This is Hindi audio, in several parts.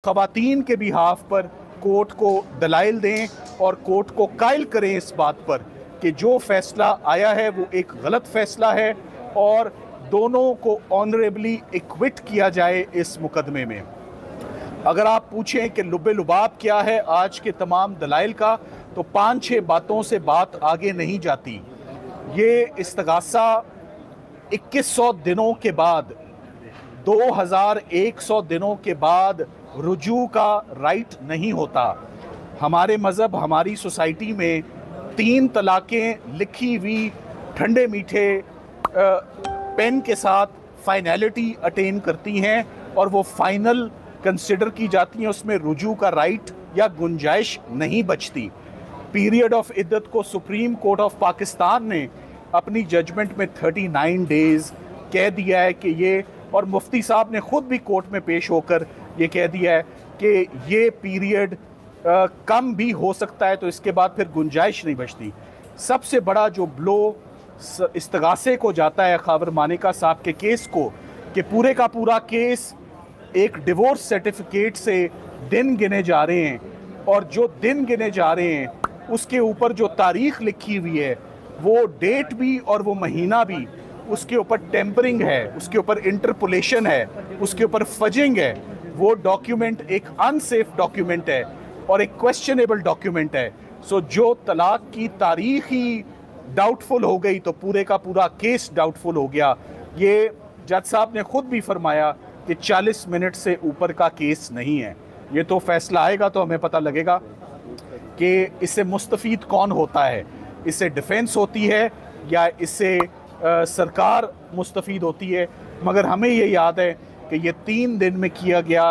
ख़वातीन के बिहाफ पर कोर्ट को दलाइल दें और कोर्ट को कायल करें इस बात पर कि जो फ़ैसला आया है वो एक गलत फ़ैसला है और दोनों को ऑनरेबली एक्विट किया जाए इस मुकदमे में। अगर आप पूछें कि लुब्बे लुबाब क्या है आज के तमाम दलाइल का, तो 5-6 बातों से बात आगे नहीं जाती। ये इस्तगासा 2100 दिनों के बाद, 2100 दिनों के बाद रुजू का राइट नहीं होता। हमारे मज़हब, हमारी सोसाइटी में 3 तलाक़ें लिखी हुई ठंडे मीठे पेन के साथ फाइनलिटी अटेन करती हैं और वो फाइनल कंसिडर की जाती हैं, उसमें रुजू का राइट या गुंजाइश नहीं बचती। पीरियड ऑफ इद्दत को सुप्रीम कोर्ट ऑफ पाकिस्तान ने अपनी जजमेंट में 39 डेज़ कह दिया है कि ये, और मुफ्ती साहब ने ख़ुद भी कोर्ट में पेश होकर ये कह दिया है कि ये पीरियड कम भी हो सकता है, तो इसके बाद फिर गुंजाइश नहीं बचती। सबसे बड़ा जो ब्लो इस्तगासे को जाता है खावर मानेका साहब के केस को, कि पूरे का पूरा केस एक डिवोर्स सर्टिफिकेट से दिन गिने जा रहे हैं, और जो दिन गिने जा रहे हैं उसके ऊपर जो तारीख़ लिखी हुई है वो डेट भी और वो महीना भी, उसके ऊपर टेम्परिंग है, उसके ऊपर इंटरपोलेशन है, उसके ऊपर फजिंग है। वो डॉक्यूमेंट एक अनसेफ डॉक्यूमेंट है और एक क्वेश्चनेबल डॉक्यूमेंट है। सो जो तलाक की तारीख ही डाउटफुल हो गई तो पूरे का पूरा केस डाउटफुल हो गया। ये जज साहब ने खुद भी फरमाया कि 40 मिनट से ऊपर का केस नहीं है। ये तो फैसला आएगा तो हमें पता लगेगा कि इससे मुस्तफ़ीद कौन होता है, इससे डिफेंस होती है या इससे सरकार मुस्तफ़ीद होती है। मगर हमें ये याद है कि ये 3 दिन में किया गया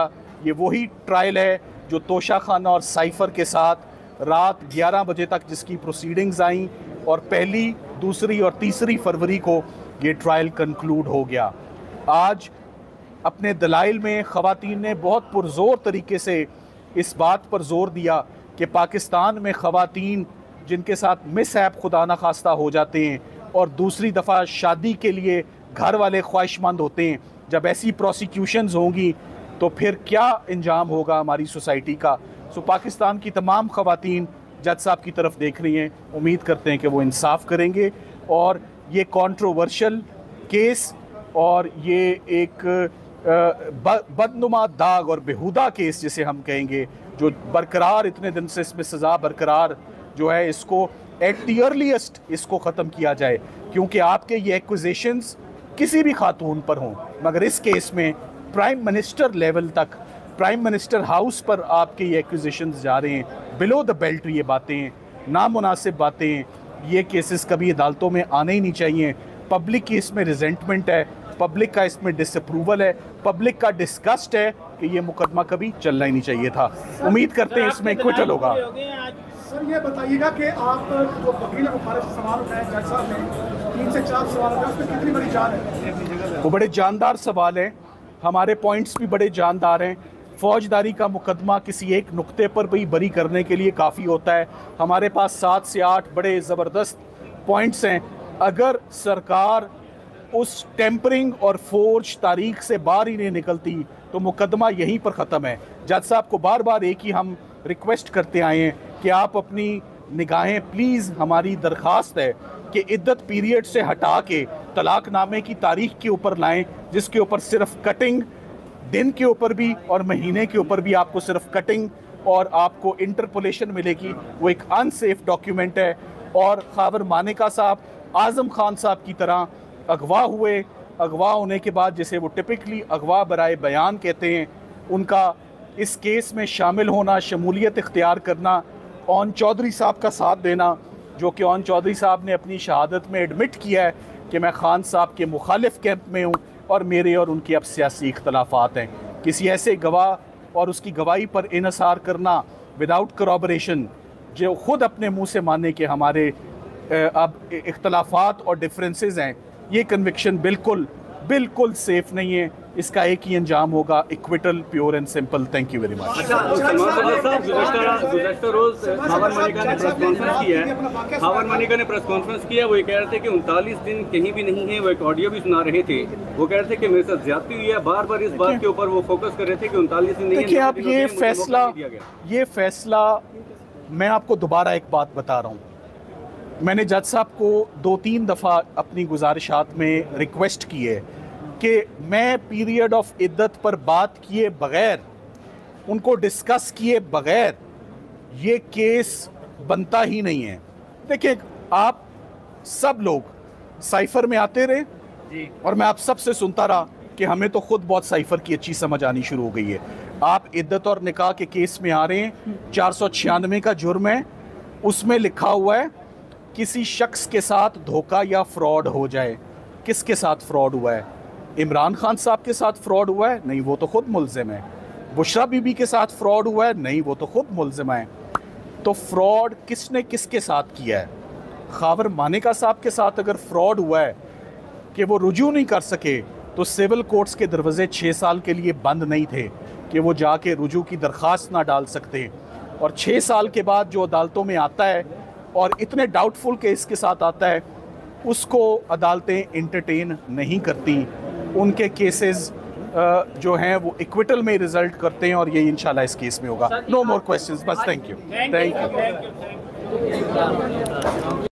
ये वही ट्रायल है जो तोशा खाना और साइफ़र के साथ रात 11 बजे तक जिसकी प्रोसीडिंग्स आईं, और 1, 2 और 3 फरवरी को ये ट्रायल कंक्लूड हो गया। आज अपने दलाइल में ख़वातीन ने बहुत पुरज़ोर तरीके से इस बात पर ज़ोर दिया कि पाकिस्तान में ख़वातीन जिनके साथ मिसहैप खुदा न खास्ता हो जाते हैं और दूसरी दफ़ा शादी के लिए घर वाले ख्वाहिशमंद होते हैं, जब ऐसी प्रोसिक्यूशंस होंगी तो फिर क्या इंजाम होगा हमारी सोसाइटी का। सो पाकिस्तान की तमाम ख़वातीन जज साहब की तरफ देख रही हैं, उम्मीद करते हैं कि वो इंसाफ करेंगे और ये कंट्रोवर्शियल केस और ये एक बदनुमा दाग और बेहुदा केस जिसे हम कहेंगे, जो बरकरार इतने दिन से इसमें सज़ा बरकरार जो है, इसको एट द अर्लीस्ट इसको ख़त्म किया जाए। क्योंकि आपके ये एक्विजिशंस किसी भी खातून पर हों, मगर इस केस में प्राइम मिनिस्टर लेवल तक, प्राइम मिनिस्टर हाउस पर आपके ये एक्विजिशंस जा रहे हैं। बिलो द बेल्ट ये बातें, नामुनासिब बातें, ये केसेस कभी अदालतों में आने ही नहीं चाहिए। पब्लिक की इसमें रिजेंटमेंट है, पब्लिक का इसमें डिसअप्रूवल है, पब्लिक का डिस्गस्ट है कि ये मुकदमा कभी चलना ही नहीं चाहिए था। उम्मीद करते हैं इसमें क्विटल होगा। सर ये बताइएगा कि आप जो वकील मुखालिफ से सवाल उठाए जज साहब ने, 3 से 4 सवाल उठाए, उसमें कितनी बड़ी जान है? वो बड़े जानदार सवाल हैं, हमारे पॉइंट्स भी बड़े जानदार हैं। फौजदारी का मुकदमा किसी एक नुक्ते पर भी बरी करने के लिए काफ़ी होता है। हमारे पास 7 से 8 बड़े ज़बरदस्त पॉइंट्स हैं। अगर सरकार उस टेम्परिंग और फोर्ज तारीख से बाहर ही नहीं निकलती तो मुकदमा यहीं पर ख़त्म है। जज साहब को बार बार एक ही हम रिक्वेस्ट करते आए हैं कि आप अपनी निगाहें प्लीज़, हमारी दरख्वास्त है कि इद्दत पीरियड से हटा के तलाक़नामे की तारीख के ऊपर लाएं, जिसके ऊपर सिर्फ कटिंग, दिन के ऊपर भी और महीने के ऊपर भी आपको सिर्फ कटिंग और आपको इंटरपोलेशन मिलेगी। वो एक अनसेफ डॉक्यूमेंट है। और खावर मानेका साहब आज़म खान साहब की तरह अगवा हुए, अगवा होने के बाद जिसे वो टिपिकली अगवा बराए बयान कहते हैं, उनका इस केस में शामिल होना, शमूलियत इख्तियार करना, ओन चौधरी साहब का साथ देना, जो कि ओन चौधरी साहब ने अपनी शहादत में एडमिट किया है कि मैं खान साहब के मुखालिफ कैंप में हूँ और मेरे और उनके अब सियासी इख्तलाफात हैं। किसी ऐसे गवाह और उसकी गवाही पर इन्हिसार करना विदाउट करॉबरेशन, जो ख़ुद अपने मुँह से माने कि हमारे अब इख्तलाफात और डिफरेंसेस हैं, ये कन्विक्शन बिल्कुल बिल्कुल सेफ नहीं है। इसका एक ही अंजाम होगा, acquittal, pure and simple. Thank you very much. अच्छा, गुज़श्ता रोज हावर मलिका ने प्रेस कॉन्फ्रेंस किया है। हावर मलिका ने प्रेस कॉन्फ्रेंस किया, वो ये कह रहे थे कि 39 दिन कहीं भी नहीं है। वो एक ऑडियो भी सुना रहे थे, वो कह रहे थे कि मेरे साथ ज्यादती हुई है। बार बार इस बात के ऊपर वो फोकस कर रहे थे कि 39 दिन नहीं है। देखिए, आप ये फैसला मैं आपको दोबारा एक बात बता रहा हूँ। मैंने जज साहब को 2-3 दफ़ा अपनी गुजारिशात में रिक्वेस्ट की है कि मैं पीरियड ऑफ इद्दत पर बात किए बगैर, उनको डिस्कस किए बगैर ये केस बनता ही नहीं है। देखिए, आप सब लोग साइफर में आते रहे जी, और मैं आप सब से सुनता रहा कि हमें तो खुद बहुत साइफर की अच्छी समझ आनी शुरू हो गई है। आप इद्दत और निकाह के केस में आ रहे हैं, 496 का जुर्म है, उसमें लिखा हुआ है किसी शख्स के साथ धोखा या फ्रॉड हो जाए। किसके साथ फ्रॉड हुआ है? इमरान खान साहब के साथ फ्रॉड हुआ है? नहीं, वो तो खुद मुल्ज़िम है। बुशरा बीबी के साथ फ्रॉड हुआ है? नहीं, वो तो खुद मुल्ज़िम है। तो फ्रॉड किसने किसके साथ किया है? खावर मानेका साहब के साथ अगर फ्रॉड हुआ है कि वो रुजू नहीं कर सके, तो सिविल कोर्ट्स के दरवाजे 6 साल के लिए बंद नहीं थे कि वो जाके रुजू की दरख्वास्त ना डाल सकते। और 6 साल के बाद जो अदालतों में आता है और इतने डाउटफुल केस के साथ आता है, उसको अदालतें इंटरटेन नहीं करती। उनके केसेस जो हैं वो इक्विटल में रिजल्ट करते हैं, और ये इंशाल्लाह इस केस में होगा। नो मोर क्वेश्चंस, बस। Thank you.